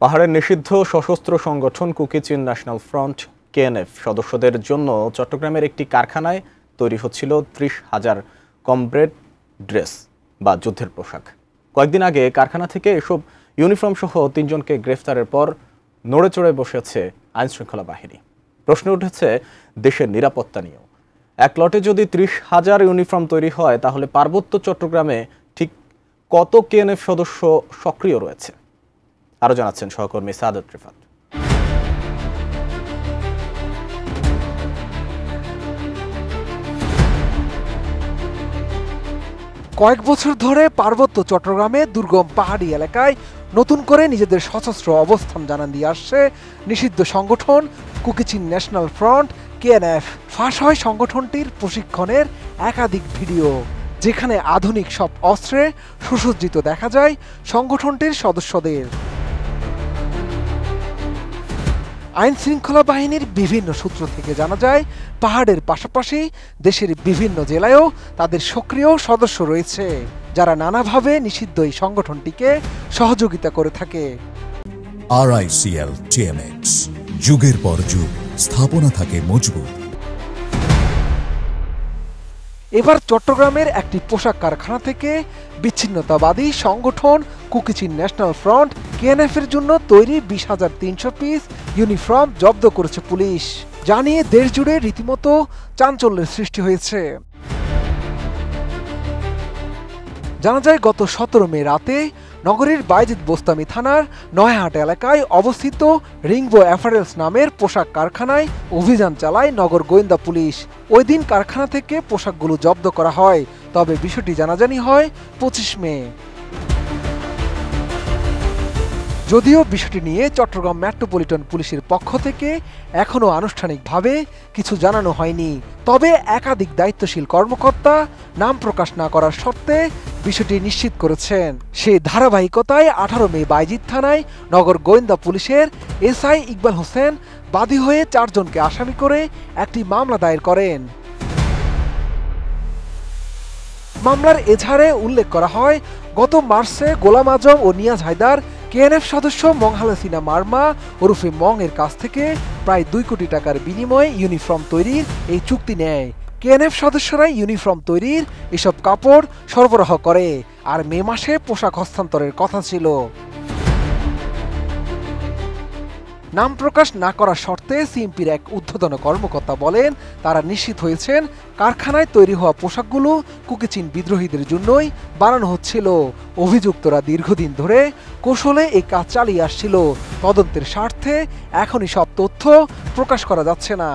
পাহাড়ের নিষিদ্ধ সশস্ত্র সংগঠন কুকি-চিন ন্যাশনাল ফ্রন্ট কেএনএফ সদস্যদের জন্য চট্টগ্রামের একটি কারখানায় তৈরি হচ্ছিল ৩০,০০০ কমব্রেড ড্রেস বা যুদ্ধের পোশাক। কয়েকদিন আগে কারখানা থেকে এসব ইউনিফর্ম সহ ৩ জনকে গ্রেফতারের পর নড়েচড়ে বসেছে আইনশৃঙ্খলা বাহিনী। প্রশ্ন উঠেছে দেশের নিরাপত্তা নিয়েও। এক লটে যদি ৩০,০০০ ইউনিফর্ম তৈরি হয়, তাহলে পার্বত্য চট্টগ্রামে ঠিক কত কেএনএফ সদস্য সক্রিয় রয়েছে? আরো জানাচ্ছেন সহকর্মী সাদত রিফাত। কয়েক বছর ধরে পার্বত্য চট্টগ্রামে দুর্গম পাহাড়ি এলাকায় নতুন করে নিজেদের সশস্ত্র অবস্থান জানান দিয়ে আসছে নিষিদ্ধ সংগঠন কুকি-চিন ন্যাশনাল ফ্রন্ট কেএনএফ। ফাঁস হয় সংগঠনটির প্রশিক্ষণের একাধিক ভিডিও, যেখানে আধুনিক সব অস্ত্রে সুসজ্জিত দেখা যায় সংগঠনটির সদস্যদের। আইন শৃঙ্খলা বাহিনীর বিভিন্ন সূত্র থেকে জানা যায়, পাহাড়ের পাশাপাশি দেশের বিভিন্ন জেলায়ও তাদের সক্রিয় সদস্য রয়েছে, যারা নানাভাবে নিষিদ্ধ এই সংগঠনটিকে সহযোগিতা করে থাকে। RICL TMX, যুগের পর যুগ স্থাপনা থাকে মজবুত। এবার চট্টগ্রামের একটি পোশাক কারখানা থেকে বিচ্ছিন্নতাবাদী সংগঠন কুকি-চিন ন্যাশনাল ফ্রন্ট কেএনএফ এর জন্য তৈরি ২০,৩০০ পিস ইউনিফর্ম জব্দ করেছে পুলিশ। জানিয়ে দেশ জুড়ে রীতিমতো চাঞ্চল্যের সৃষ্টি হয়েছে। জানা যায়, গত ১৭ মে রাতে নগরীর বাইজিদ বোস্তামি থানার নয়াহাট এলাকায় অবস্থিত রিংবো অ্যাপারেলস নামের পোশাক কারখানায় অভিযান চালায় নগর গোয়েন্দা পুলিশ। ওই দিন কারখানা থেকে পোশাকগুলো জব্দ করা হয়, তবে বিষয়টি জানাজানি হয় ২৫ মে। যদিও বিষয়টি নিয়ে চট্টগ্রাম মেট্রোপলিটন পুলিশের পক্ষ থেকে এখনও আনুষ্ঠানিকভাবে কিছু জানানো হয়নি, তবে একাধিক দায়িত্বশীল কর্মকর্তা নাম প্রকাশ না করার শর্তে বিষয়টি নিশ্চিত করেছেন। সেই ধারাবাহিকতায় ১৮ মে বাইজিদ থানায় নগর গোয়েন্দা পুলিশের এসআই ইকবাল হোসেন বাদী হয়ে ৪ জনকে আসামি করে একটি মামলা দায়ের করেন। মামলার এজাহারে উল্লেখ করা হয়, গত মার্চে গোলাম আজম ও নিয়াজ হায়দার কেএনএফ সদস্য মংহালেসিনা মার্মা ওরফে মং এর কাছ থেকে প্রায় ২ কোটি টাকার বিনিময়ে ইউনিফর্ম তৈরির এই চুক্তি নেয়। কেএনএফ সদস্যরাই ইউনিফর্ম তৈরির এসব কাপড় সরবরাহ করে, আর মে মাসে পোশাক হস্তান্তরের কথা ছিল। নাম প্রকাশ না করার শর্তে সিএমপির এক ঊর্ধ্বতন কর্মকর্তা বলেন, তারা নিশ্চিত হয়েছেন কারখানায় তৈরি হওয়া পোশাকগুলো কুকি-চিন বিদ্রোহীদের জন্যই বানানো হচ্ছিল। অভিযুক্তরা দীর্ঘদিন ধরে কৌশলে এই কাজ চালিয়ে আসছিল। তদন্তের স্বার্থে এখনই সব তথ্য প্রকাশ করা যাচ্ছে না।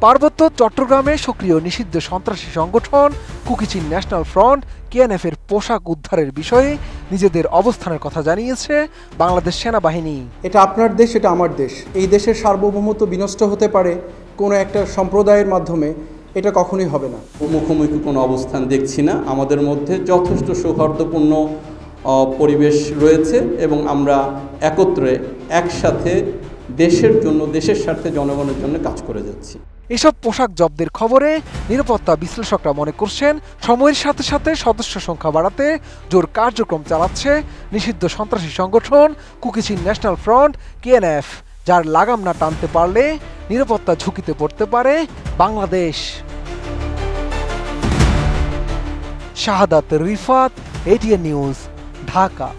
পার্বত্য চট্টগ্রামে সক্রিয় নিষিদ্ধ সন্ত্রাসী সংগঠন কুকি-চিন ন্যাশনাল ফ্রন্ট কেএনএফ এর পোশাক উদ্ধারের বিষয়ে নিজেদের অবস্থানের কথা জানিয়েছে বাংলাদেশ সেনাবাহিনী। এটা আপনার দেশ, এটা আমার দেশ। এই দেশের সার্বভৌমত্ব বিনষ্ট হতে পারে কোনো একটা সম্প্রদায়ের মাধ্যমে, এটা কখনোই হবে না। মুখোমুখি কোনো অবস্থান দেখছি না। আমাদের মধ্যে যথেষ্ট সৌহার্দ্যপূর্ণ পরিবেশ রয়েছে এবং আমরা একত্রে একসাথে দেশের জন্য, দেশের স্বার্থে, জনগণের জন্য কাজ করে যাচ্ছি। এসব পোশাক জব্দের খবরে নিরাপত্তা বিশ্লেষকরা মনে করছেন, সময়ের সাথে সাথে সদস্য সংখ্যা বাড়াতে জোর কার্যক্রম চালাচ্ছে নিষিদ্ধ সন্ত্রাসী সংগঠন কুকি-চিন ন্যাশনাল ফ্রন্ট কেএনএফ, যার লাগাম না টানতে পারলে নিরাপত্তা ঝুঁকিতে পড়তে পারে বাংলাদেশ। শাহাদাত রিফাত, এটিএন নিউজ, ঢাকা।